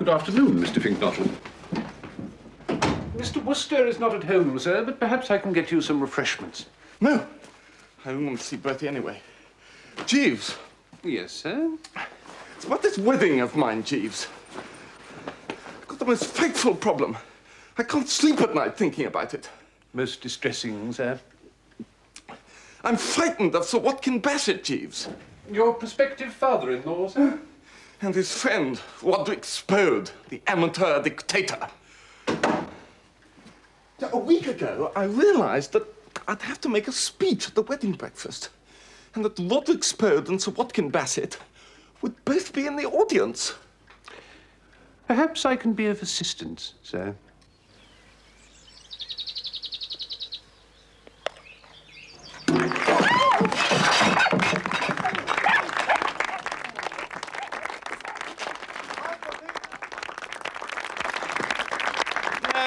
Good afternoon, Mr. Fink-Nottle. Mr. Wooster is not at home, sir, but perhaps I can get you some refreshments. No. I don't want to see Bertie anyway. Jeeves. Yes, sir? It's about this wedding of mine, Jeeves. I've got the most fateful problem. I can't sleep at night thinking about it. Most distressing, sir. I'm frightened of Sir Watkyn Bassett, Jeeves. Your prospective father-in-law, sir? And his friend, Roderick Spode, the amateur dictator. A week ago, I realized that I'd have to make a speech at the wedding breakfast, and that Roderick Spode and Sir Watkyn Bassett would both be in the audience. Perhaps I can be of assistance, sir.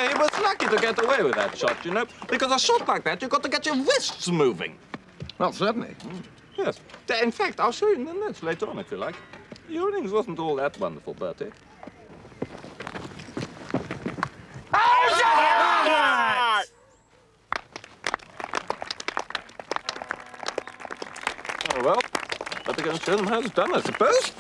He was lucky to get away with that shot, you know, because a shot like that, you've got to get your wrists moving. Well, certainly. Yes. In fact, I'll show you in the notes later on, if you like. Your innings wasn't all that wonderful, Bertie. Oh, well, better go and show them how it's done, I suppose.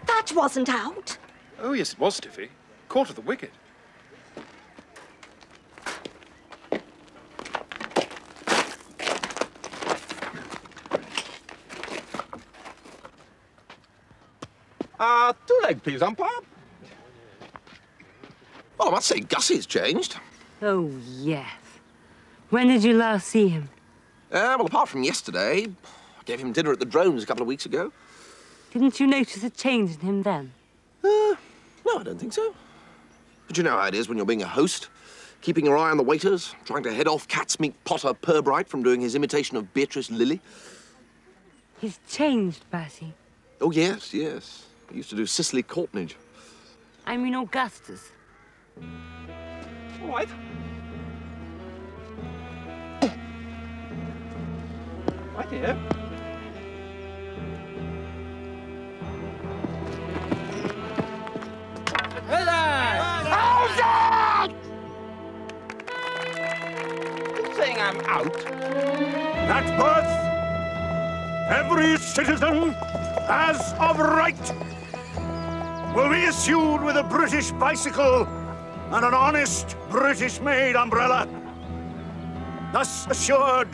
That wasn't out. Oh, yes, it was, Stiffy. Caught at the wicket. Two-leg, please, umpire. Well, I must say, Gussie's changed. Oh, yes. When did you last see him? Well, apart from yesterday, I gave him dinner at the Drones a couple of weeks ago. Didn't you notice a change in him then? No, I don't think so. But you know how it is when you're being a host, keeping your eye on the waiters, trying to head off Catsmeat Potter Pirbright from doing his imitation of Beatrice Lilly. He's changed, Bertie. Oh, yes, yes. He used to do Cicely Courtnage. I mean Augustus. All right. Right here. Saying I'm out. At birth, every citizen, as of right, will be issued with a British bicycle and an honest British-made umbrella, thus assured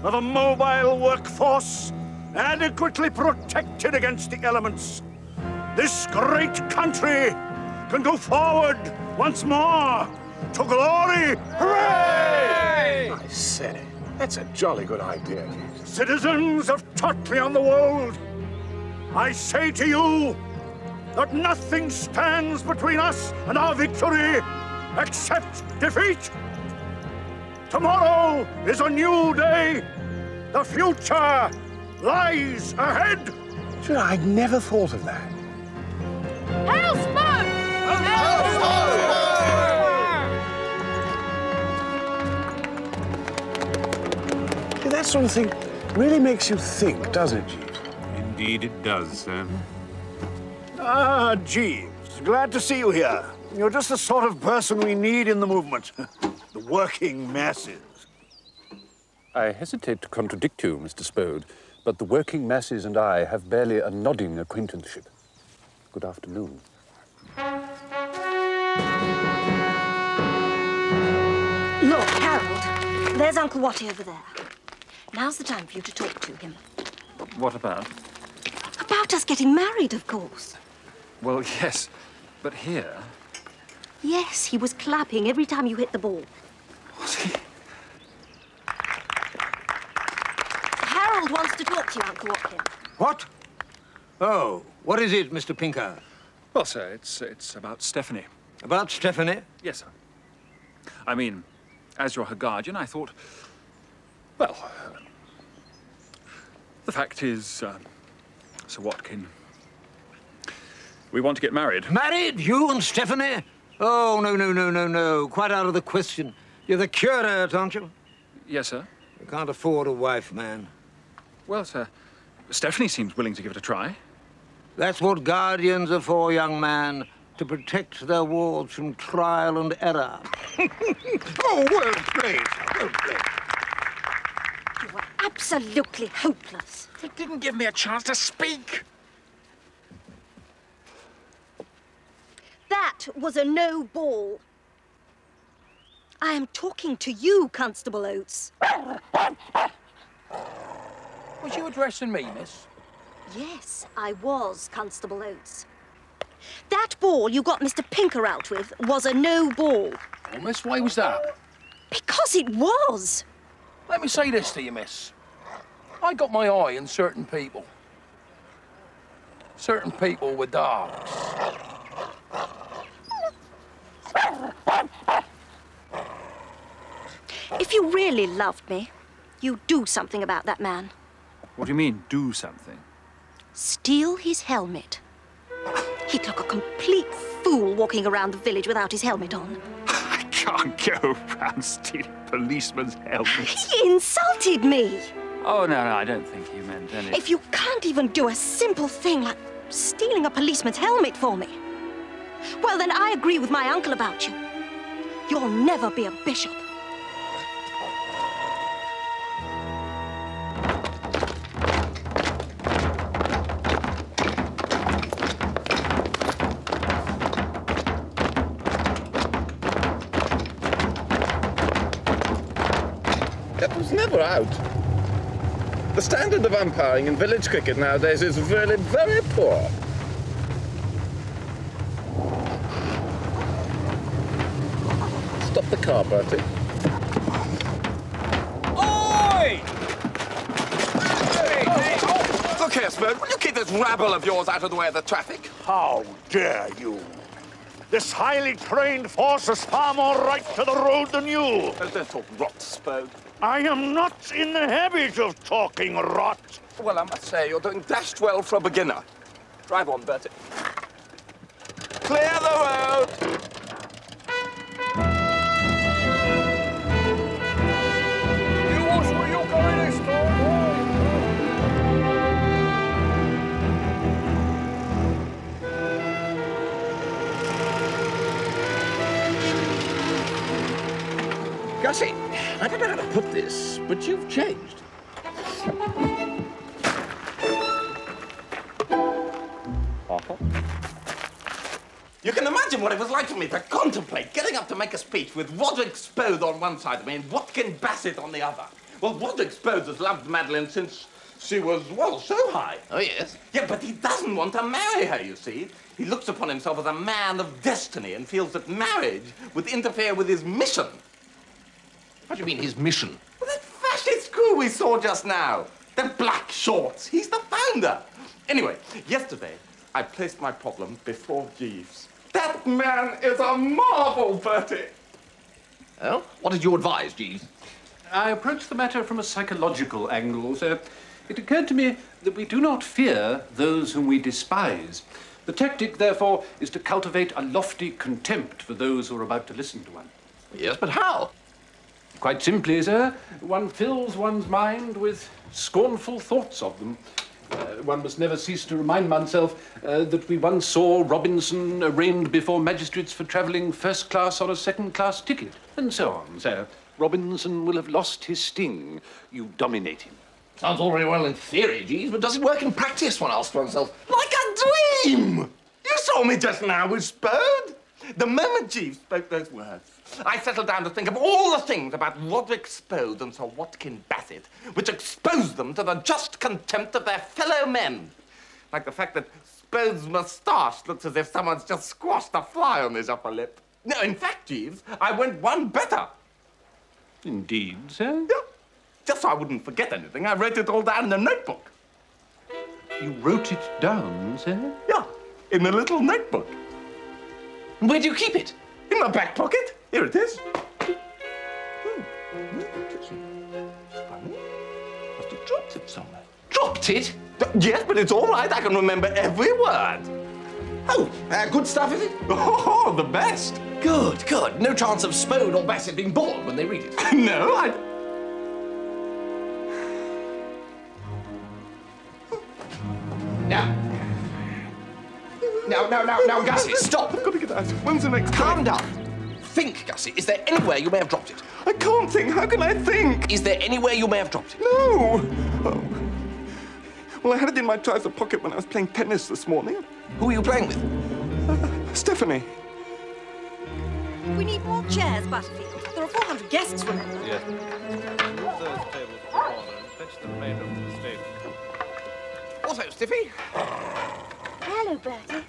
of a mobile workforce adequately protected against the elements. This great country can go forward once more to glory. Hooray! I say, that's a jolly good idea. Citizens of Totley on the Wold, I say to you that nothing stands between us and our victory except defeat. Tomorrow is a new day. The future lies ahead. Sure, I'd never thought of that. Hail, Spode! See, that sort of thing really makes you think, doesn't it, Jeeves? Indeed it does, sir. Ah, Jeeves, glad to see you here. You're just the sort of person we need in the movement. The working masses. I hesitate to contradict you, Mr. Spode, but the working masses and I have barely a nodding acquaintanceship. Good afternoon. Look, Harold, there's Uncle Watty over there. Now's the time for you to talk to him. What about? About us getting married, of course. Well, yes, but here... Yes, he was clapping every time you hit the ball. Was he? Harold wants to talk to you, Uncle Watkin. What? Oh, what is it, Mr. Pinker? Well, sir, it's about Stephanie. About Stephanie? Yes, sir. I mean, as your her guardian, I thought... Well, the fact is, Sir Watkyn, we want to get married. Married? You and Stephanie? Oh, no. Quite out of the question. You're the curate, aren't you? Yes, sir. Can't afford a wife, man. Well, sir, Stephanie seems willing to give it a try. That's what guardians are for, young man. To protect their wards from trial and error. Oh, well played, well played. You were absolutely hopeless. They didn't give me a chance to speak. That was a no ball. I am talking to you, Constable Oates. Was you addressing me, miss? Yes, I was, Constable Oates. That ball you got Mr. Pinker out with was a no ball. Oh, miss, why was that? Because it was. Let me say this to you, miss. I got my eye on certain people. Certain people with dogs. If you really loved me, you'd do something about that man. What do you mean, do something? Steal his helmet. He'd look a complete fool walking around the village without his helmet on. I can't go around stealing policemen's helmets. He insulted me. Oh, no, I don't think he meant anything. If you can't even do a simple thing like stealing a policeman's helmet for me, well, then I agree with my uncle about you. You'll never be a bishop. It was never out. The standard of umpiring in village cricket nowadays is really very poor. Stop the car, Bertie. Oi! Look here, Spode, will you keep this rabble of yours out of the way of the traffic? How dare you? This highly trained force is far more right to the road than you. Don't talk rot, Spode. I am not in the habit of talking rot. Well, I must say, you're doing dashed well for a beginner. Drive on, Bertie. Clear the road! You watch where you're going this time. Gussie, I don't know how to put this, but you've changed. You can imagine what it was like for me to contemplate getting up to make a speech with Roderick Spode on one side of me and Watkyn Bassett on the other. Well, Roderick Spode has loved Madeline since she was, well, so high. Oh, yes? Yeah, but he doesn't want to marry her, you see. He looks upon himself as a man of destiny and feels that marriage would interfere with his mission. What do you mean, his mission? Well, that fascist crew we saw just now. The black shorts. He's the founder. Anyway, yesterday, I placed my problem before Jeeves. That man is a marvel, Bertie. Oh? What did you advise, Jeeves? I approached the matter from a psychological angle, sir. It occurred to me that we do not fear those whom we despise. The tactic, therefore, is to cultivate a lofty contempt for those who are about to listen to one. Yes, but how? Quite simply, sir, one fills one's mind with scornful thoughts of them. One must never cease to remind oneself that we once saw Robinson arraigned before magistrates for travelling first class on a second-class ticket, and so on, sir. Robinson will have lost his sting. You dominate him. Sounds all very well in theory, Jeeves, but does it work in practice, one asks oneself? Like a dream! You saw me just now with Spode. The moment Jeeves spoke those words, I settled down to think of all the things about Roderick Spode and Sir Watkyn Bassett which exposed them to the just contempt of their fellow men. Like the fact that Spode's moustache looks as if someone's just squashed a fly on his upper lip. No, in fact, Jeeves, I went one better. Indeed, sir? Yeah. Just so I wouldn't forget anything, I wrote it all down in a notebook. You wrote it down, sir? Yeah, in a little notebook. Where do you keep it? In my back pocket. Here it is. Must have dropped it somewhere. Dropped it? Yes, but it's all right. I can remember every word. Oh, good stuff, is it? Oh, the best. Good, good. No chance of Spode or Bassett being bored when they read it. No, Now, Gussie, stop! I've got to get out. When's the next Calm train? down. Think, Gussie. Is there anywhere you may have dropped it? I can't think. How can I think? Is there anywhere you may have dropped it? No! Oh. Well, I had it in my trouser pocket when I was playing tennis this morning. Who are you playing with? Stephanie. We need more chairs, Butterfield. There are 400 guests, remember? Yes. Move those tables to the corner and fetch the maid up to the stable. Also, Stiffy. Hello, Bertie.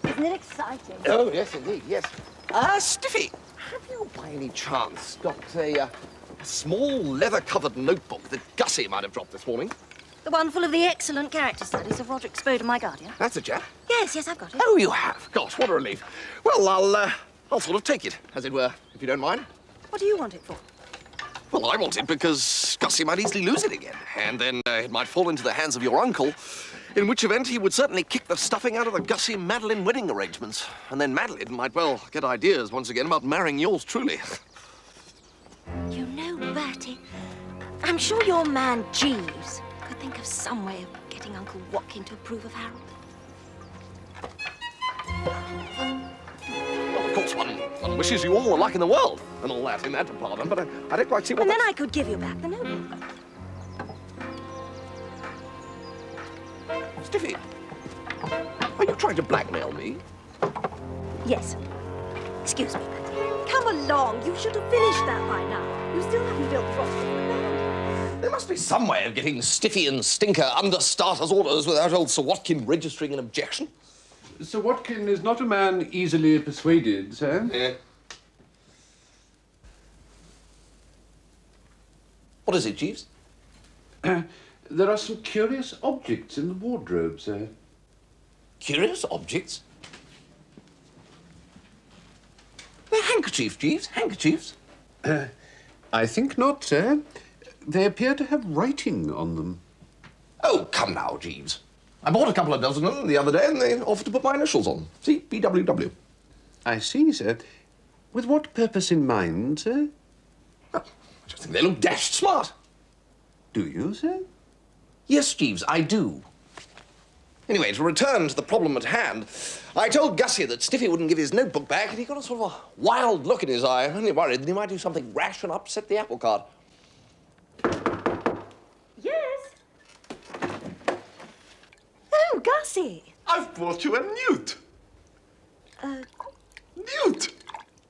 Isn't it exciting? Oh, yes, indeed, yes. Stiffy, have you by any chance got a small leather-covered notebook that Gussie might have dropped this morning? The one full of the excellent character studies of Roderick, Spode and my guardian? That's it, yeah? Yes, I've got it. Oh, you have? Gosh, what a relief. Well, I'll sort of take it, as it were, if you don't mind. What do you want it for? Well, I want it because Gussie might easily lose it again, and then it might fall into the hands of your uncle, in which event he would certainly kick the stuffing out of the Gussie-Madeline wedding arrangements. And then Madeline might, well, get ideas once again about marrying yours truly. You know, Bertie, I'm sure your man Jeeves could think of some way of getting Uncle Watkyn to approve of Harold. Well, of course, one wishes you all the luck in the world and all that in that department, but I don't quite see what... And then I could give you back the notebook. Stiffy, are you trying to blackmail me? Yes. Excuse me, Bertie. Come along. You should have finished that by now. You still haven't built Frosty in the band. There must be some way of getting Stiffy and Stinker under starter's orders without old Sir Watkyn registering an objection. Sir Watkyn is not a man easily persuaded, sir. Yeah. What is it, Jeeves? There are some curious objects in the wardrobe, sir. Curious objects? They're handkerchiefs, Jeeves, handkerchiefs. I think not, sir. They appear to have writing on them. Oh, come now, Jeeves. I bought a couple of dozen of them the other day and they offered to put my initials on. See, BWW. I see, sir. With what purpose in mind, sir? Well, I just think they look dashed smart. Do you, sir? Yes, Jeeves, I do. Anyway, to return to the problem at hand, I told Gussie that Stiffy wouldn't give his notebook back, and he got a sort of a wild look in his eye. I'm only worried that he might do something rash and upset the apple cart. Yes? Oh, Gussie. I've brought you a newt. Newt?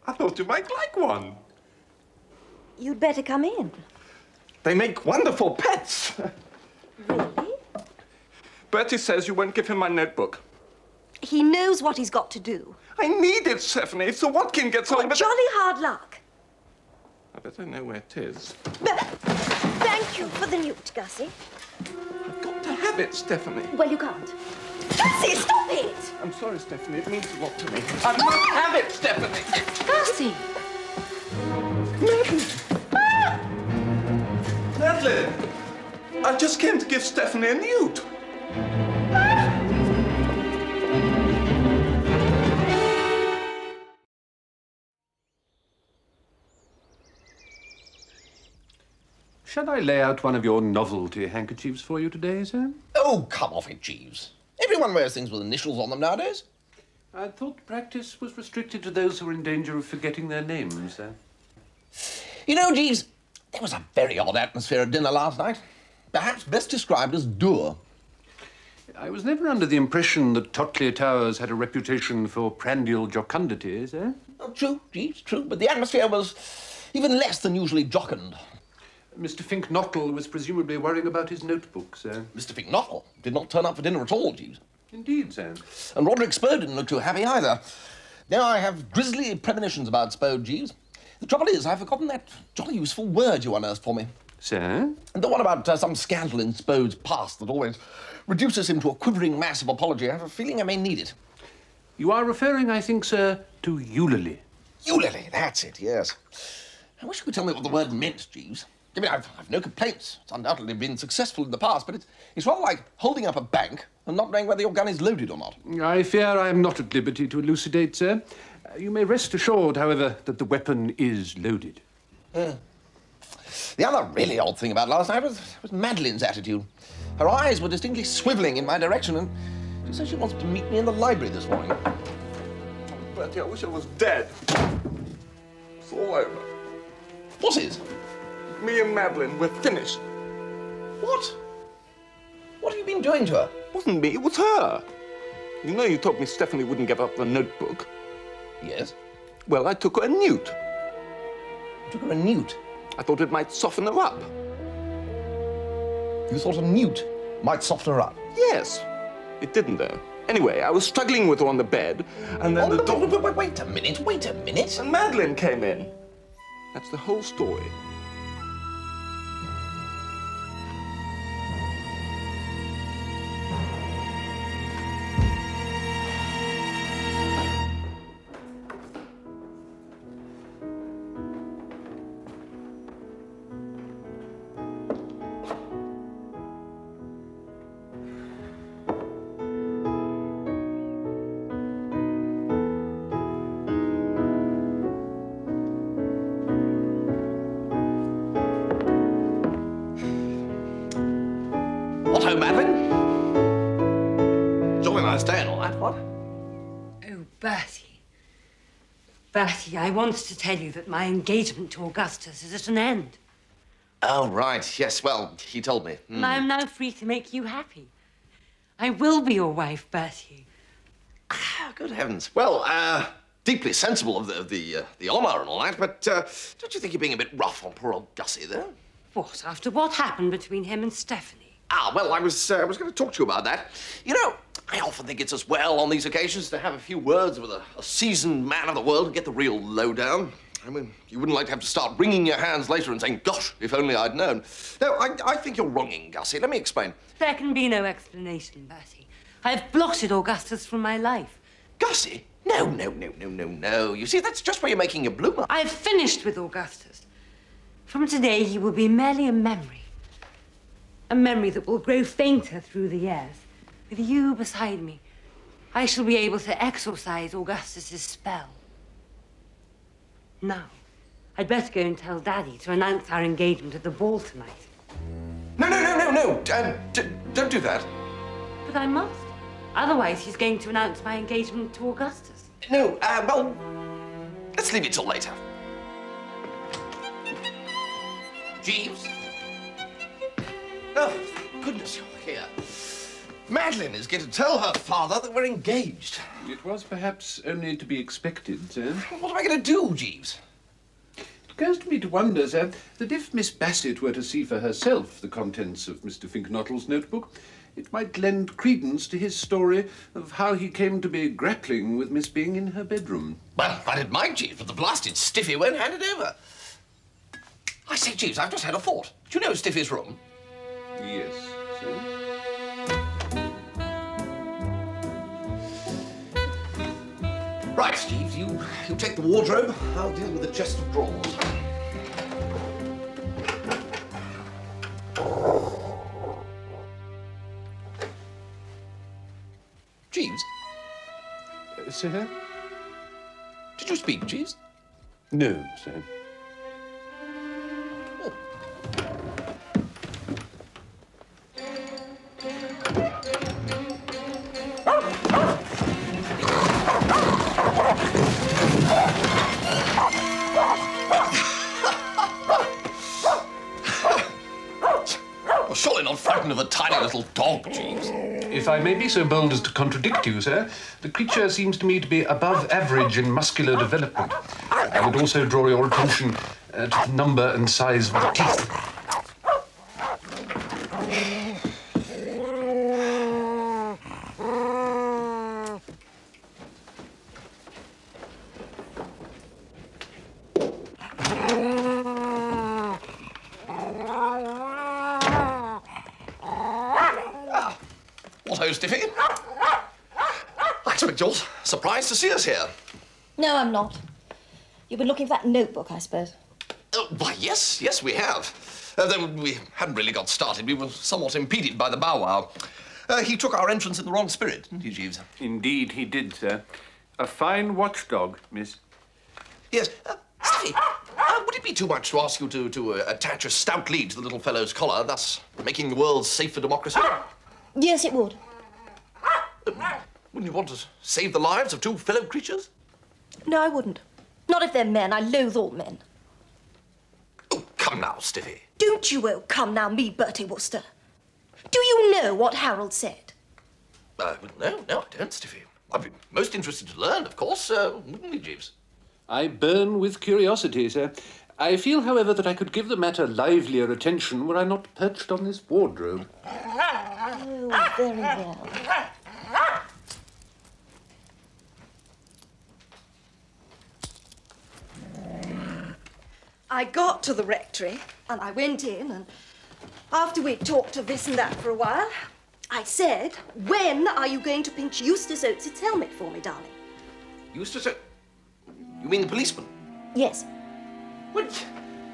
I thought you might like one. You'd better come in. They make wonderful pets. Really? Bertie says you won't give him my notebook. He knows what he's got to do. I need it, Stephanie. If Sir Watkyn gets hold of it... Jolly hard luck. I bet I know where it is. Thank you for the newt, Gussie. I've got to have it, Stephanie. Well, you can't. Gussie, stop it! I'm sorry, Stephanie. It means a lot to me. I must have it, Stephanie! Gussie! Madeline! I just came to give Stephanie a newt. Shall I lay out one of your novelty handkerchiefs for you today, sir? Oh, come off it, Jeeves. Everyone wears things with initials on them nowadays. I thought practice was restricted to those who are in danger of forgetting their names, sir. You know, Jeeves, there was a very odd atmosphere at dinner last night. Perhaps best described as dour. I was never under the impression that Totley Towers had a reputation for prandial jocundity, sir. Oh, true, Jeeves, true, but the atmosphere was even less than usually jocund. Mr. Fink-Nottle was presumably worrying about his notebook, sir. Mr. Fink-Nottle did not turn up for dinner at all, Jeeves. Indeed, sir. And Roderick Spode didn't look too happy either. Now I have grisly premonitions about Spode, Jeeves. The trouble is, I've forgotten that jolly useful word you unearthed for me. Sir? The one about some scandal in Spode's past that always reduces him to a quivering mass of apology. I have a feeling I may need it. You are referring, I think, sir, to eulalie. Eulalie, that's it, yes. I wish you could tell me what the word meant, Jeeves. I mean, I've no complaints. It's undoubtedly been successful in the past, but it's rather like holding up a bank and not knowing whether your gun is loaded or not. I fear I am not at liberty to elucidate, sir. You may rest assured, however, that the weapon is loaded. The other really odd thing about last night was Madeline's attitude. Her eyes were distinctly swivelling in my direction, and says she wants to meet me in the library this morning. Oh, Bertie, I wish I was dead. It's all over. What is? Me and Madeline, we're finished. What? What have you been doing to her? It wasn't me, it was her. You know you told me Stephanie wouldn't give up the notebook. Yes. Well, I took her a newt. You took her a newt? I thought it might soften her up. You thought a newt might soften her up? Yes. It didn't, though. Anyway, I was struggling with her on the bed, and then Wait a minute. And Madeline came in. That's the whole story. Otto, Madeline? Jolly nice day and all that, what? Oh, Bertie. Bertie, I wanted to tell you that my engagement to Augustus is at an end. Oh, right. Yes, well, he told me. And I am now free to make you happy. I will be your wife, Bertie. Good heavens. Well, deeply sensible of the honour and all that, but don't you think you're being a bit rough on poor old Gussie there? What, after what happened between him and Stephanie? Ah, well, I was going to talk to you about that. You know, I often think it's as well on these occasions to have a few words with a seasoned man of the world and get the real lowdown. I mean, you wouldn't like to have to start wringing your hands later and saying, gosh, if only I'd known. No, I think you're wronging Gussie. Let me explain. There can be no explanation, Bertie. I have blotted Augustus from my life. Gussie? No. You see, that's just where you're making your bloomer. I have finished with Augustus. From today, he will be merely a memory. A memory that will grow fainter through the years. With you beside me, I shall be able to exorcise Augustus's spell. Now, I'd better go and tell Daddy to announce our engagement at the ball tonight. No. Don't do that. But I must. Otherwise, he's going to announce my engagement to Augustus. No, well, let's leave it till later. Jeeves? Oh, goodness, you're here. Madeline is going to tell her father that we're engaged. It was perhaps only to be expected, sir. What am I going to do, Jeeves? It occurs to me to wonder, sir, that if Miss Bassett were to see for herself the contents of Mr. Fink-Nottle's notebook, it might lend credence to his story of how he came to be grappling with Miss Byng in her bedroom. Well, I didn't mind, Jeeves, but the blasted Stiffy won't hand it over. I say, Jeeves, I've just had a thought. Do you know Stiffy's room? Yes, sir. Right, Jeeves, you take the wardrobe. I'll deal with the chest of drawers. Jeeves? Sir? Did you speak, Jeeves? No, sir. You're surely not frightened of a tiny little dog, Jeeves. If I may be so bold as to contradict you, sir, the creature seems to me to be above average in muscular development. I would also draw your attention to the number and size of the teeth. What, Stiffy? I expect you're surprised to see us here. No, I'm not. You've been looking for that notebook, I suppose. Why, yes, we have. Though we hadn't really got started. We were somewhat impeded by the bow-wow. He took our entrance in the wrong spirit, didn't he, Jeeves? Indeed, he did, sir. A fine watchdog, miss. Yes. Stiffy, would it be too much to ask you to attach a stout lead to the little fellow's collar, thus making the world safe for democracy? Yes, it would. Wouldn't you want to save the lives of two fellow creatures? No, I wouldn't. Not if they're men. I loathe all men. Oh, come now, Stiffy. Don't you come now, me, Bertie Wooster. Do you know what Harold said? No, I don't, Stiffy. I'd be most interested to learn, of course, wouldn't we, Jeeves? I burn with curiosity, sir. I feel, however, that I could give the matter livelier attention were I not perched on this wardrobe. Oh, very well. I got to the rectory, and I went in, and after we'd talked of this and that for a while, I said, when are you going to pinch Eustace Oates' helmet for me, darling? Eustace Oates? You mean the policeman? Yes. Well,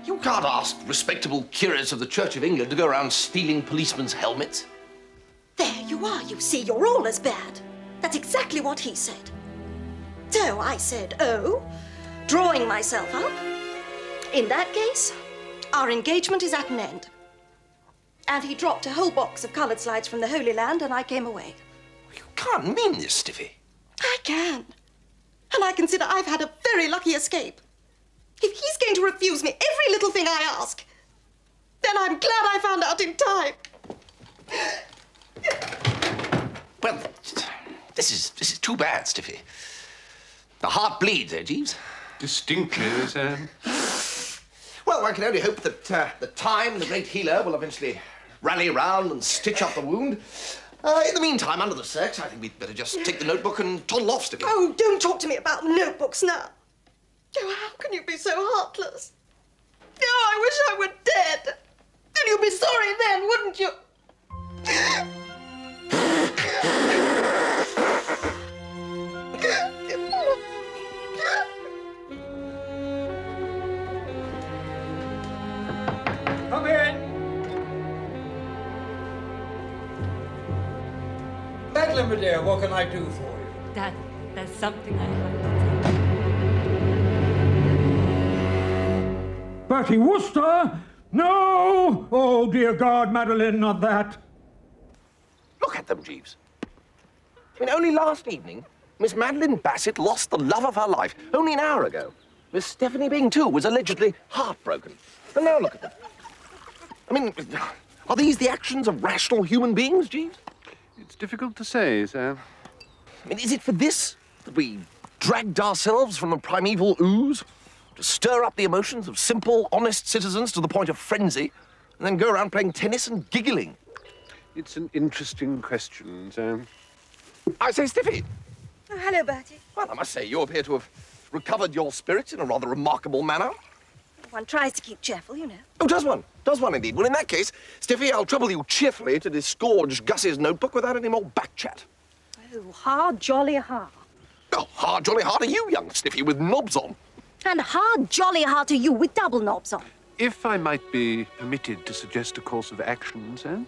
you can't ask respectable curists of the Church of England to go around stealing policemen's helmets. There you are, you see, you're all as bad. That's exactly what he said. So I said, oh, drawing myself up. In that case, our engagement is at an end. And he dropped a whole box of coloured slides from the Holy Land, and I came away. You can't mean this, Stiffy. I can. And I consider I've had a very lucky escape. If he's going to refuse me every little thing I ask, then I'm glad I found out in time. Well, this is too bad, Stiffy. The heart bleeds, eh, Jeeves? Distinctly, sir. Well, I can only hope that the time and the great healer will eventually rally around and stitch up the wound. In the meantime, under the sex, I think we'd better just take the notebook and toddle off, Stiffy. Oh, don't talk to me about notebooks now. Oh, how can you be so heartless? Oh, I wish I were dead. Then you'd be sorry then, wouldn't you? Come in. Madeline, my dear, what can I do for you? Daddy, there's something I have to tell you. Bertie Wooster? No! Oh, dear God, Madeline, not that. Look at them, Jeeves. I mean, only last evening, Miss Madeline Bassett lost the love of her life. Only an hour ago. Miss Stephanie Byng, too, was allegedly heartbroken. And now look at them. I mean, are these the actions of rational human beings, Jeeves? It's difficult to say, sir. I mean, is it for this that we dragged ourselves from the primeval ooze? To stir up the emotions of simple, honest citizens to the point of frenzy, and then go around playing tennis and giggling? It's an interesting question, sir. I say, Stiffy. Oh, hello, Bertie. Well, I must say, you appear to have recovered your spirits in a rather remarkable manner. One tries to keep cheerful, you know. Oh, does one? Does one, indeed? Well, in that case, Stiffy, I'll trouble you cheerfully to disgorge Gussie's notebook without any more back chat. Oh, hard, jolly hard. Oh, hard, jolly hard are you, young Stiffy, with knobs on. And hard, jolly hard to you with double knobs on. If I might be permitted to suggest a course of action, sir?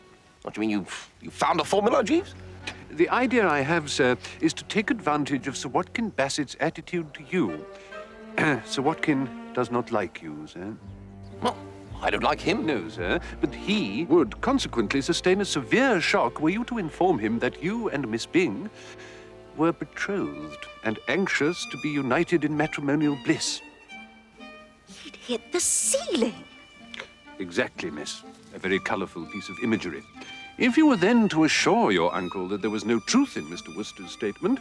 What do you mean, you found a formula, Jeeves? The idea I have, sir, is to take advantage of Sir Watkyn Bassett's attitude to you. Sir Watkyn does not like you, sir. Well, I don't like him. No, sir, but he would consequently sustain a severe shock were you to inform him that you and Miss Byng were betrothed and anxious to be united in matrimonial bliss. He'd hit the ceiling. Exactly, miss. A very colourful piece of imagery. If you were then to assure your uncle that there was no truth in Mr. Wooster's statement,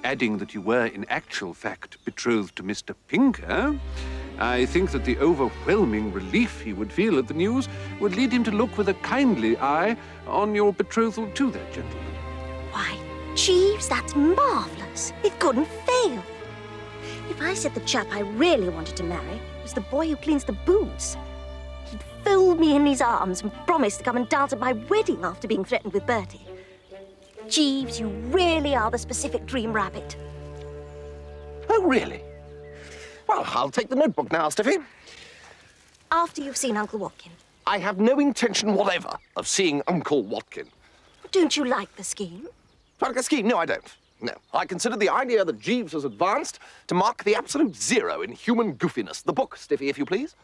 adding that you were in actual fact betrothed to Mr. Pinker, I think that the overwhelming relief he would feel at the news would lead him to look with a kindly eye on your betrothal to that gentleman. Why, Jeeves, that's marvellous. It couldn't fail. If I said the chap I really wanted to marry was the boy who cleans the boots, he'd fold me in his arms and promise to come and dance at my wedding after being threatened with Bertie. Jeeves, you really are the specific dream rabbit. Oh, really? Well, I'll take the notebook now, Stiffy. After you've seen Uncle Watkyn. I have no intention whatever of seeing Uncle Watkyn. Don't you like the scheme? Like the scheme? No, I don't. No. I consider the idea that Jeeves has advanced to mark the absolute zero in human goofiness. The book, Stiffy, if you please.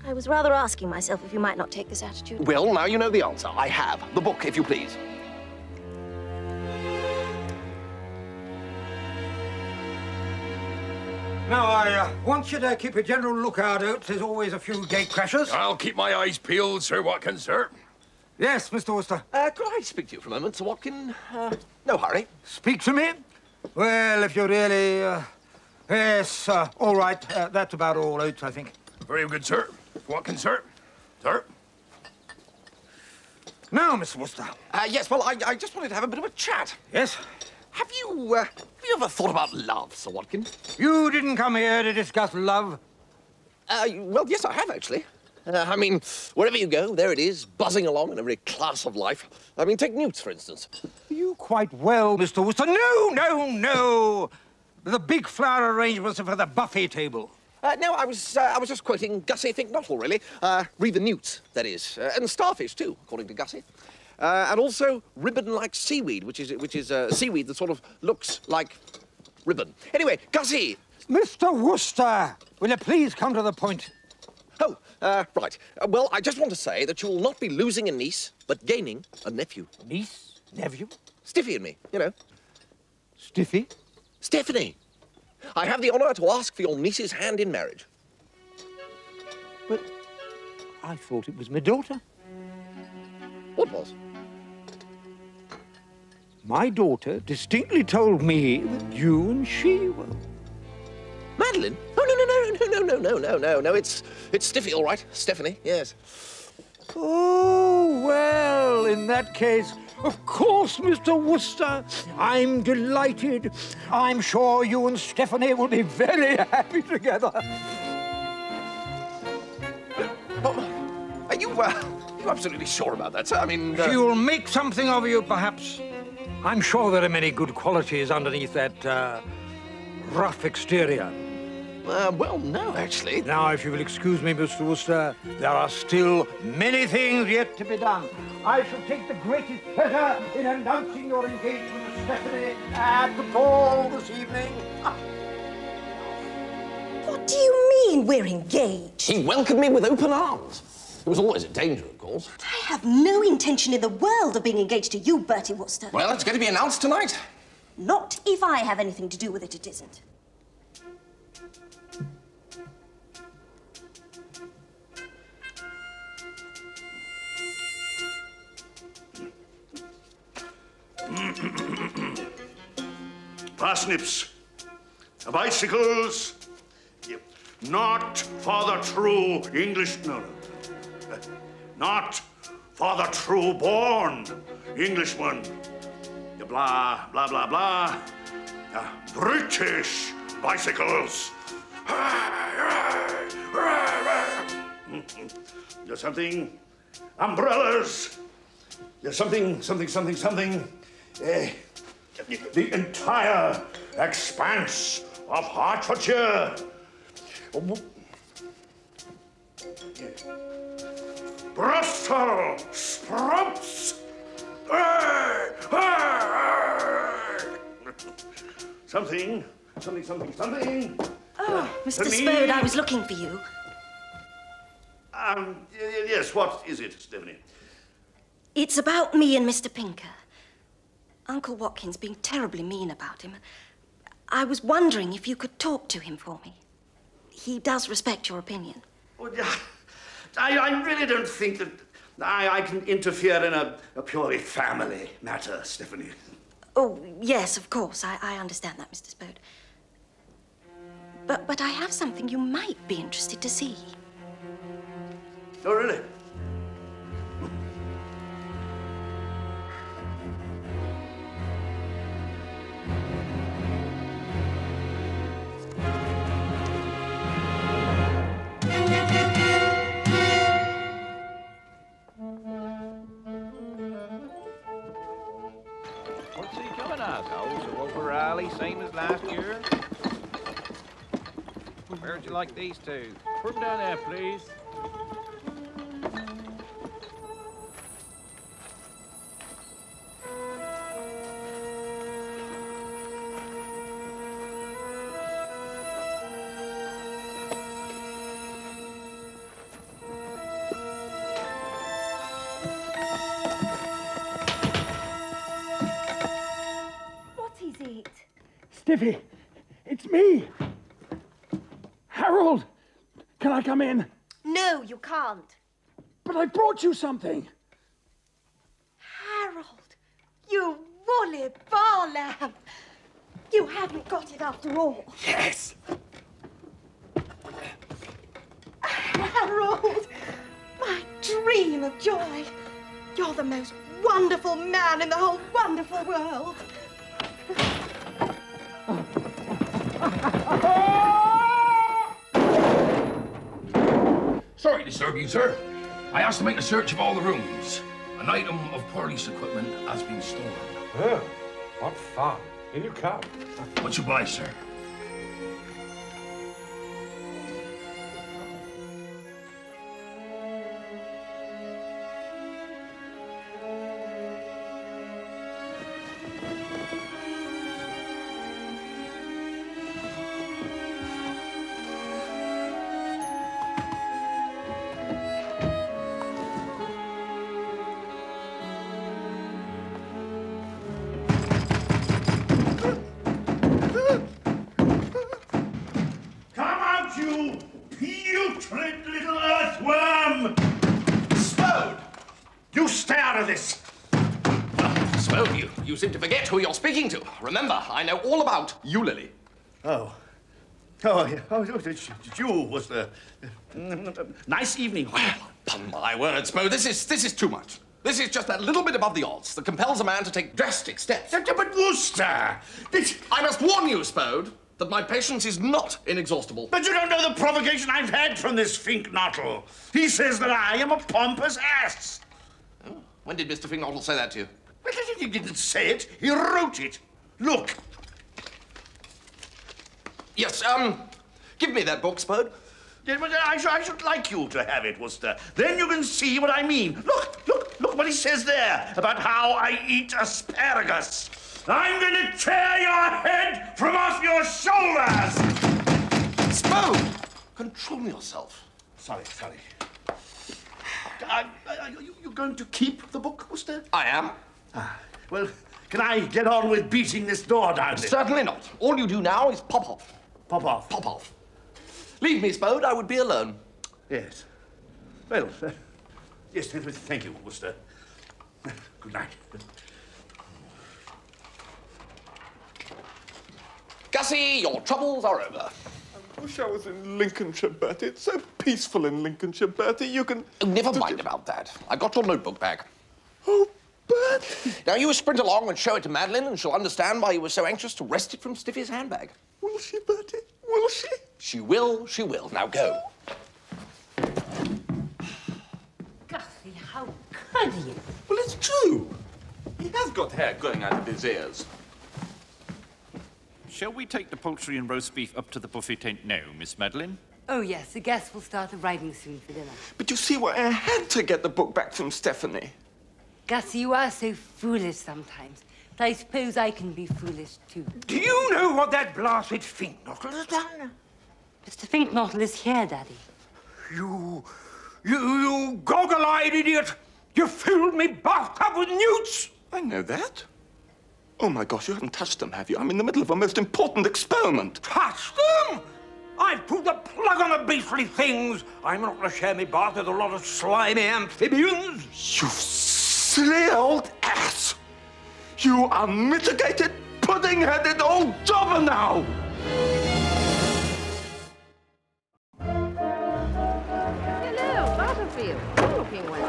I was rather asking myself if you might not take this attitude. Well, now you know the answer. I have. The book, if you please. Now, I want you to keep a general lookout out. There's always a few gate crashers. I'll keep my eyes peeled, Sir Watkyn, sir. Yes, Mr. Wooster. Could I speak to you for a moment, Sir Watkyn? No hurry. Speak to me? Well, if you really... yes, all right. That's about all out, I think. Very good, sir. Watkyn, sir. Sir. Now, Mr. Wooster. Yes, well, I just wanted to have a bit of a chat. Yes? Have you ever thought about love, Sir Watkyn? You didn't come here to discuss love. Well, yes, I have, actually. I mean, wherever you go, there it is, buzzing along in every class of life. I mean, take Newts, for instance. You quite well, Mr. Wooster. No, no, no! The big flower arrangements are for the buffet table. No, I was just quoting Gussie Fink-Nottle, really. Read the Newts, that is. And starfish, too, according to Gussie. And also ribbon-like seaweed, which is seaweed that sort of looks like ribbon. Anyway, Gussie! Mr. Wooster, will you please come to the point? Oh, right. Well, I just want to say that you will not be losing a niece, but gaining a nephew. Niece? Nephew? Stiffy and me, you know. Stiffy? Stephanie. I have the honour to ask for your niece's hand in marriage. But I thought it was my daughter. What was? My daughter distinctly told me that you and she were... Madeline? Oh, no. It's Stiffy, all right. Stephanie, yes. Oh, well, in that case, of course, Mr. Wooster. I'm delighted. I'm sure you and Stephanie will be very happy together. Are you absolutely sure about that, sir? I mean... She will make something of you, perhaps. I'm sure there are many good qualities underneath that, rough exterior. Well, no, actually. Now, if you will excuse me, Mr. Wooster, there are still many things yet to be done. I shall take the greatest pleasure in announcing your engagement with Stephanie at the ball this evening. What do you mean we're engaged? He welcomed me with open arms. It was always a danger, of course. I have no intention in the world of being engaged to you, Bertie Wooster. Well, it's going to be announced tonight. Not if I have anything to do with it, it isn't. Parsnips, bicycles, not for the true English, not for the true-born Englishman. Blah, blah, blah, blah. British bicycles. There's something, umbrellas. There's something. The entire expanse of Hertfordshire. Bristol sprouts. Something. Oh, Mr. Spode, I was looking for you. Yes, what is it, Stephanie? It's about me and Mr. Pinker. Uncle Watkyn's being terribly mean about him. I was wondering if you could talk to him for me. He does respect your opinion. Oh, I really don't think that I can interfere in a purely family matter, Stephanie. Oh, yes, of course. I understand that, Mr. Spode. But I have something you might be interested to see. Oh, really? What's he coming at? Oh, so over alley, same as last year? Where'd you like these two? Put them down there, please. What is it? Stiffy, it's me. Harold! Can I come in? No, you can't. But I brought you something. Harold, you woolly bar lamb. You haven't got it after all. Yes. Harold, my dream of joy. You're the most wonderful man in the whole wonderful world. Sorry to disturb you, sir. I asked to make a search of all the rooms. An item of police equipment has been stolen. Oh, what fun. In you come. Much obliged, sir. Putrid little earthworm! Spode! You stay out of this! Spode, you seem to forget who you're speaking to. Remember, I know all about you, Lily. Oh. Oh, yeah. Oh, you was the... nice evening. Well, upon my word, Spode, this is too much. This is just that little bit above the odds that compels a man to take drastic steps. But Wooster! I must warn you, Spode, that my patience is not inexhaustible. But you don't know the provocation I've had from this Fink-Nottle. He says that I am a pompous ass. Oh, when did Mr. Fink-Nottle say that to you? Well, he didn't say it. He wrote it. Look. Yes, give me that book, Spode. Yeah, but I should like you to have it, Wooster. Then you can see what I mean. Look what he says there about how I eat asparagus. I'm going to tear your head from off your shoulders! Spode! Control yourself. Sorry. You going to keep the book, Wooster? I am. Well, can I get on with beating this door down? Certainly not. All you do now is pop off. Pop off? Pop off. Leave me, Spode. I would be alone. Yes. Well, yes, thank you, Wooster. Good night. Gussie, your troubles are over. I wish I was in Lincolnshire, Bertie. It's so peaceful in Lincolnshire, Bertie. You can... Oh, never mind about that. I got your notebook back. Oh, Bertie. Now, you sprint along and show it to Madeline, and she'll understand why you were so anxious to wrest it from Stiffy's handbag. Will she, Bertie? Will she? She will. Now go. Gussie, how could you? Well, it's true. He has got hair growing out of his ears. Shall we take the poultry and roast beef up to the buffet tent now, Miss Madeline? Oh, yes, the guests will start arriving soon for dinner. But you see why I had to get the book back from Stephanie. Gussie, you are so foolish sometimes. But I suppose I can be foolish, too. Do you know what that blasted Fink-Nottle has done? Mr. Fink-Nottle is here, Daddy. You goggle-eyed idiot! You filled me bathtub with newts! I know that. Oh, my gosh, you haven't touched them, have you? I'm in the middle of a most important experiment. Touched them? I've pulled the plug on the beastly things. I'm not going to share me bath with a lot of slimy amphibians. You silly old ass! You unmitigated, pudding-headed old jobber now! Hello, Butterfield. You're looking well.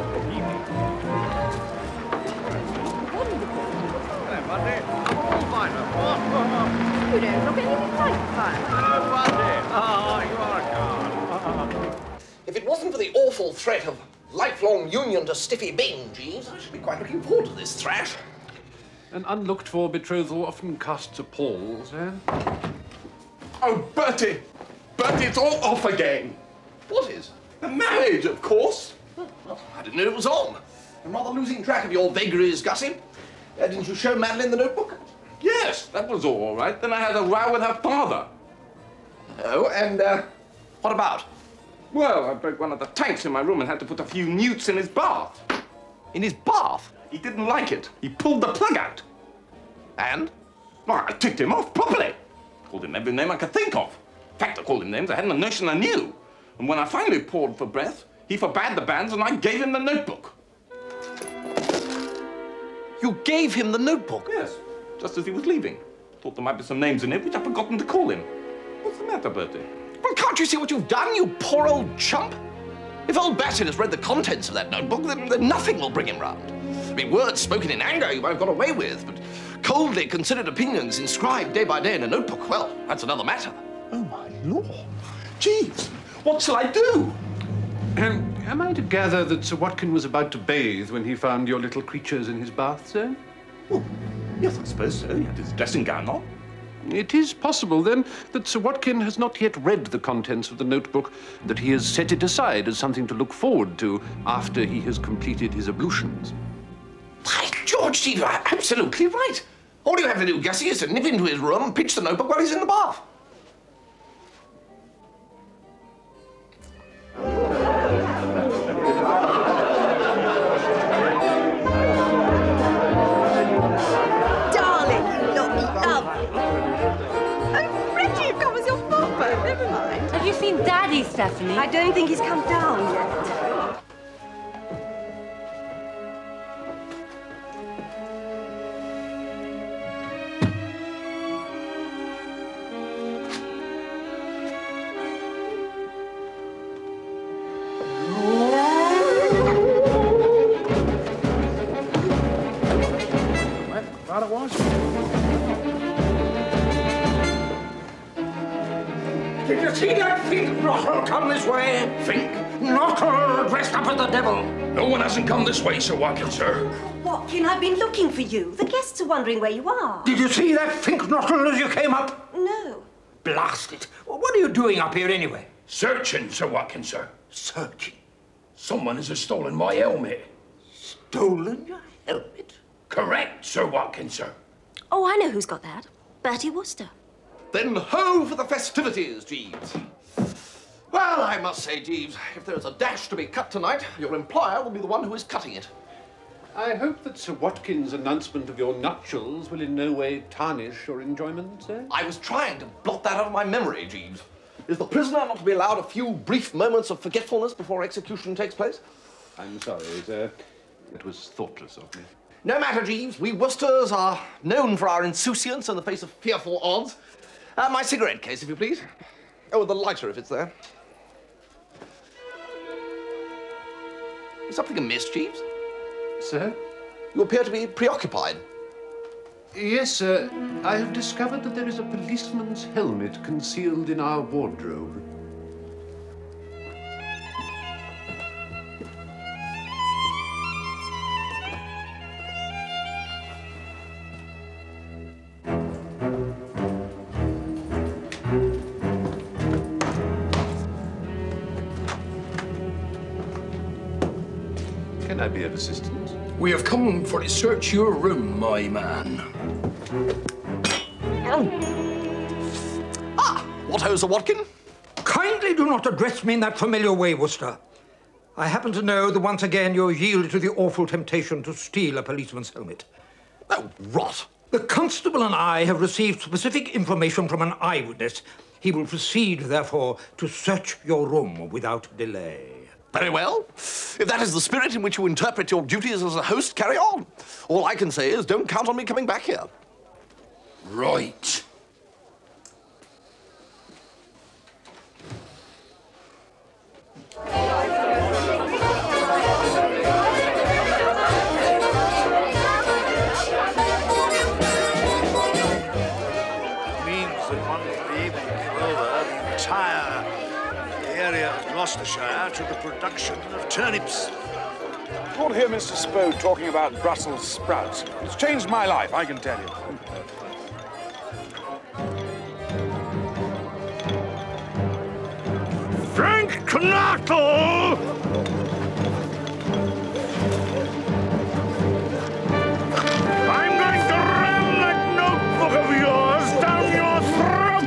Monday. All fine, of course. You don't look anything like fine. Oh, Monday. Oh, you are a god. If it wasn't for the awful threat of lifelong union to Stiffy Byng, Jeeves, I should be quite looking forward to this thrash. An unlooked-for betrothal often casts a pall, sir. Oh, Bertie! Bertie, it's all off again. What is? The marriage, of course. Well, I didn't know it was on. I'm rather losing track of your vagaries, Gussie. Didn't you show Madeline the notebook? Yes, that was all right. Then I had a row with her father. Oh, and, what about? Well, I broke one of the tanks in my room and had to put a few newts in his bath. In his bath? He didn't like it. He pulled the plug out. And? Well, I ticked him off properly. Called him every name I could think of. In fact, I called him names I hadn't a notion I knew. And when I finally paused for breath, he forbade the banns and I gave him the notebook. You gave him the notebook? Yes, just as he was leaving. Thought there might be some names in it which I'd forgotten to call him. What's the matter, Bertie? Well, can't you see what you've done, you poor old chump? If old Bassett has read the contents of that notebook, then nothing will bring him round. I mean, words spoken in anger you might have got away with, but coldly considered opinions inscribed day by day in a notebook, well, that's another matter. Oh, my Lord. Jeeves, what shall I do? Am I to gather that Sir Watkyn was about to bathe when he found your little creatures in his bath, sir? Oh, yes, I suppose so. He had his dressing gown on. It is possible, then, that Sir Watkyn has not yet read the contents of the notebook, that he has set it aside as something to look forward to after he has completed his ablutions. By George, Jeeves, you're absolutely right. All you have to do, Gussie, is to nip into his room and pinch the notebook while he's in the bath. Have you seen Daddy, Stephanie? I don't think he's come down yet. Well, thought it was. Did you see that Fink-Nottle come this way? Fink-Nottle dressed up as the devil. No one hasn't come this way, Sir Watkyn, sir. Watkyn, I've been looking for you. The guests are wondering where you are. Did you see that Fink-Nottle as you came up? No. Blast it. Well, what are you doing up here anyway? Searching, Sir Watkyn, sir. Searching? Someone has stolen my helmet. Stolen your helmet? Correct, Sir Watkyn, sir. Oh, I know who's got that. Bertie Wooster. Then ho for the festivities, Jeeves. Well, I must say, Jeeves, if there's a dash to be cut tonight, your employer will be the one who is cutting it. I hope that Sir Watkyn's announcement of your nuptials will in no way tarnish your enjoyment, sir. I was trying to blot that out of my memory, Jeeves. Is the prisoner not to be allowed a few brief moments of forgetfulness before execution takes place? I'm sorry, sir. It was thoughtless of me. No matter, Jeeves. We Woosters are known for our insouciance in the face of fearful odds. My cigarette case, if you please. Oh, the lighter, if it's there. Is something amiss, Jeeves? Sir? You appear to be preoccupied. Yes, sir. I have discovered that there is a policeman's helmet concealed in our wardrobe. Can I be of assistance? We have come for to search your room, my man. What ho, Sir Watkyn? Kindly do not address me in that familiar way, Wooster. I happen to know that once again you're yielded to the awful temptation to steal a policeman's helmet. Oh, rot. The constable and I have received specific information from an eyewitness. He will proceed, therefore, to search your room without delay. Very well. If that is the spirit in which you interpret your duties as a host, carry on. All I can say is don't count on me coming back here. Right. Gloucestershire to the production of turnips. You want to hear Mr. Spode talking about Brussels sprouts? It's changed my life, I can tell you. Fink-Nottle! I'm going to ram that notebook of yours down your throat!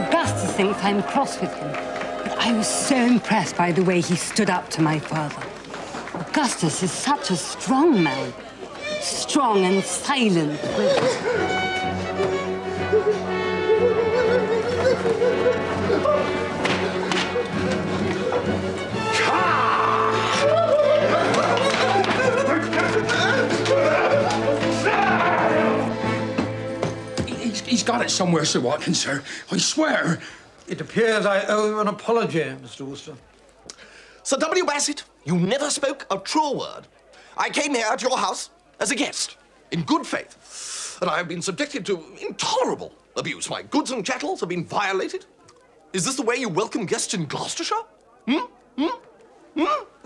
Augustus thinks I'm cross with him, but I was so impressed by the way he stood up to my father. Augustus is such a strong man. Strong and silent. He's got it somewhere, Sir Watkyn, sir. I swear. It appears I owe you an apology, Mr. Wooster. Sir W. Bassett, you never spoke a true word. I came here at your house as a guest, in good faith, and I have been subjected to intolerable abuse. My goods and chattels have been violated. Is this the way you welcome guests in Gloucestershire? I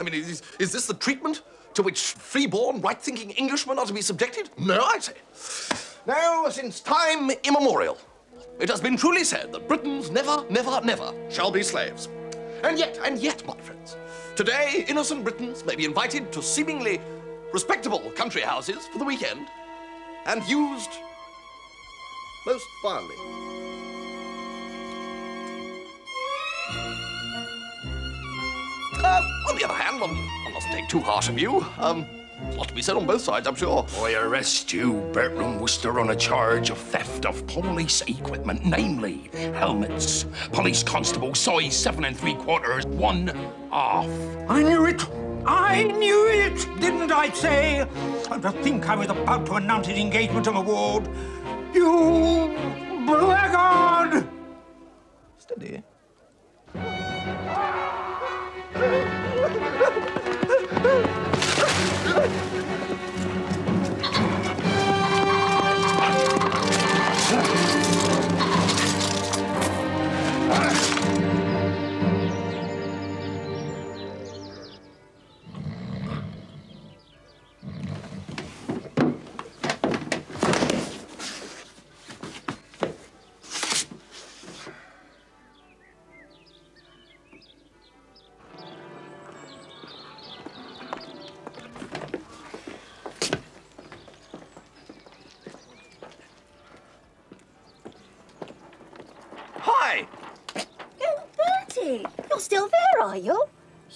mean, is this the treatment to which free-born, right-thinking Englishmen are to be subjected? No, I say. Now, since time immemorial, it has been truly said that Britons never, never, never shall be slaves. And yet, my friends, today innocent Britons may be invited to seemingly respectable country houses for the weekend and used most vilely. On the other hand, one mustn't take too harsh a view. There's a lot to be said on both sides, I'm sure. I arrest you, Bertram Wooster, on a charge of theft of police equipment, namely helmets, police constable, size 7 3/4, 1/2. I knew it! I knew it! Didn't I say? To think I was about to announce his engagement to a ward. You blackguard! Steady. Hi! Oh, Bertie! You're still there, are you?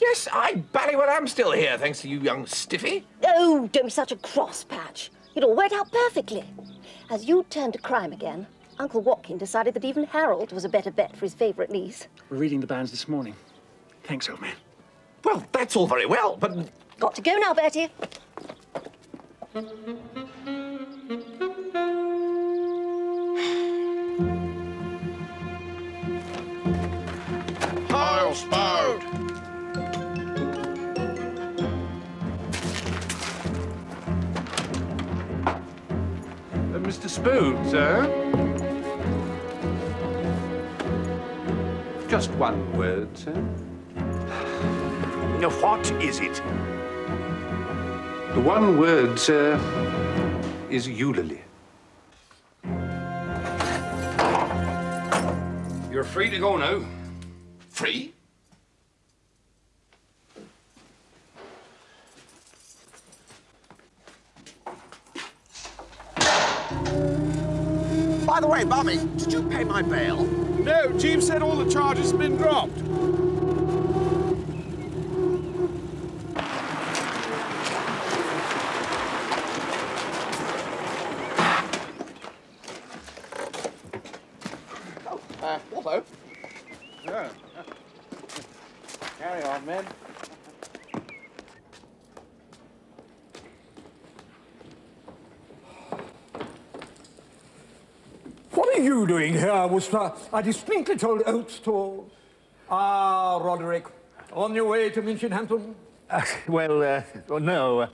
Yes, I bally well am still here, thanks to you, young Stiffy. Oh, don't be such a cross patch. It all worked out perfectly. As you turned to crime again, Uncle Watkyn decided that even Harold was a better bet for his favourite niece. We're reading the banns this morning. Thanks, old man. Well, that's all very well, but... Got to go now, Bertie. Heil, Spode! Mr. Spode, sir? Just one word, sir. What is it? The one word, sir, is eulalie. You're free to go now. Free? By the way, Bobby, did you pay my bail? No, Jeeves said all the charges have been dropped. Otto? Yeah. Carry on, men. What are you doing here, Wooster? I distinctly told Oates to... Ah, Roderick, on your way to Minchinhampton? No.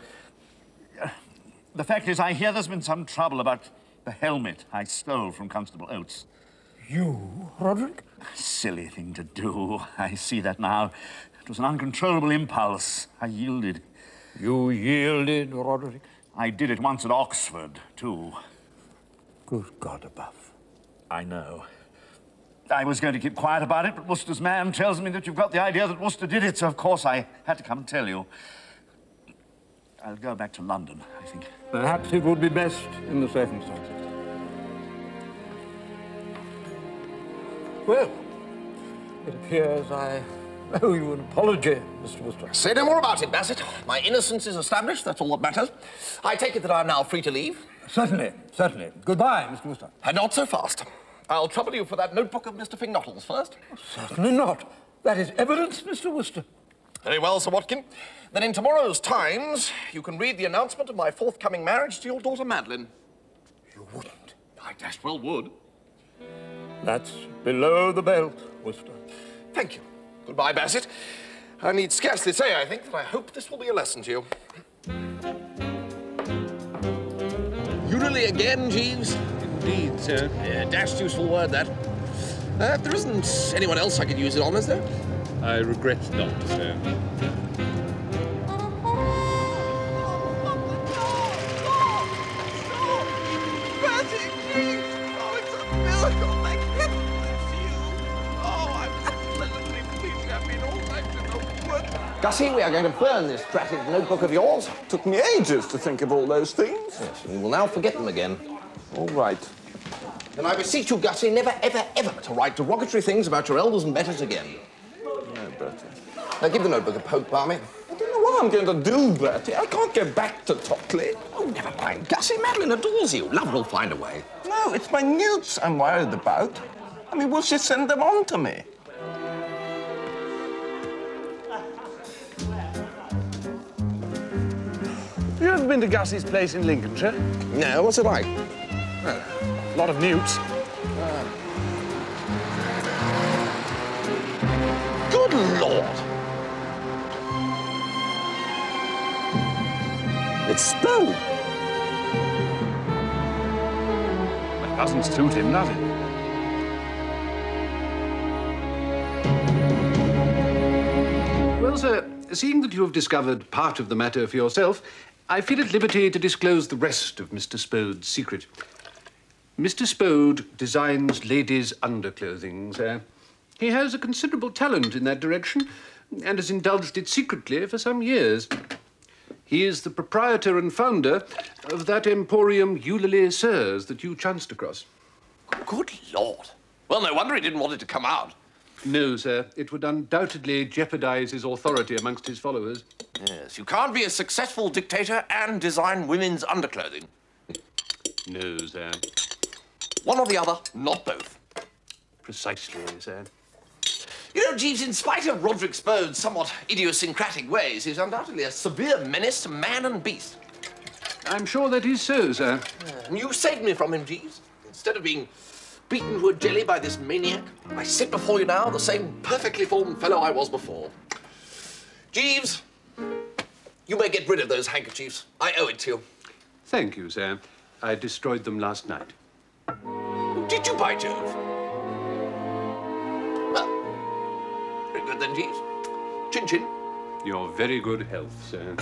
The fact is, I hear there's been some trouble about the helmet I stole from Constable Oates. You, Roderick? Silly thing to do. I see that now. It was an uncontrollable impulse. I yielded. You yielded, Roderick? I did it once at Oxford, too. Good God above. I know. I was going to keep quiet about it, but Wooster's man tells me that you've got the idea that Wooster did it, so of course I had to come and tell you. I'll go back to London, I think. Perhaps it would be best in the circumstances. Well, it appears I Oh, you an apology, Mr. Wooster. Say no more about it, Bassett. My innocence is established, that's all that matters. I take it that I'm now free to leave? Certainly, certainly. Goodbye, Mr. Wooster. And not so fast. I'll trouble you for that notebook of Mr. Fink-Nottle's first. Certainly not. That is evidence, Mr. Wooster. Very well, Sir Watkyn. Then in tomorrow's Times, you can read the announcement of my forthcoming marriage to your daughter, Madeline. You wouldn't? I dashed well would. That's below the belt, Wooster. Thank you. Goodbye, Bassett. I need scarcely say, I think, that I hope this will be a lesson to you. Usually again, Jeeves? Indeed, sir. Yeah, dashed useful word, that. There isn't anyone else I could use it on, is there? I regret not, sir. Bertie, please! Oh, it's a miracle! Thank heaven it's you! Oh, I'm absolutely pleased. I've been all night to no work. Gussie, we are going to burn this dratted notebook of yours. Took me ages to think of all those things. Yes, we will now forget them again. All right. Then I beseech you, Gussie, never, ever, ever to write derogatory things about your elders and betters again. No, Bertie. Now, give the notebook a poke, Barmy. I don't know what I'm going to do, Bertie. I can't go back to Tockley. Oh, never mind, Gussie. Madeline adores you. Love will find a way. No, it's my newts I'm worried about. I mean, will she send them on to me? You ever been to Gussie's place in Lincolnshire? No, what's it like? Well, a lot of newts. Good Lord! It's Spode. That doesn't suit him, does it? Well, sir, seeing that you have discovered part of the matter for yourself, I feel at liberty to disclose the rest of Mr. Spode's secret. Mr. Spode designs ladies' underclothing, sir. He has a considerable talent in that direction and has indulged it secretly for some years. He is the proprietor and founder of that emporium Eulalie Sirs that you chanced across. Good Lord. Well, no wonder he didn't want it to come out. No, sir. It would undoubtedly jeopardize his authority amongst his followers. Yes, you can't be a successful dictator and design women's underclothing. No, sir. One or the other, not both. Precisely, sir. You know, Jeeves, in spite of Roderick Spode's somewhat idiosyncratic ways, he's undoubtedly a severe menace to man and beast. I'm sure that is so, sir. And you saved me from him, Jeeves. Instead of being beaten to a jelly by this maniac, I sit before you now the same perfectly formed fellow I was before. Jeeves, you may get rid of those handkerchiefs. I owe it to you. Thank you, sir. I destroyed them last night. Did you, by Jove? Well, very good then, Jeeves. Chin-chin. Your very good health, sir.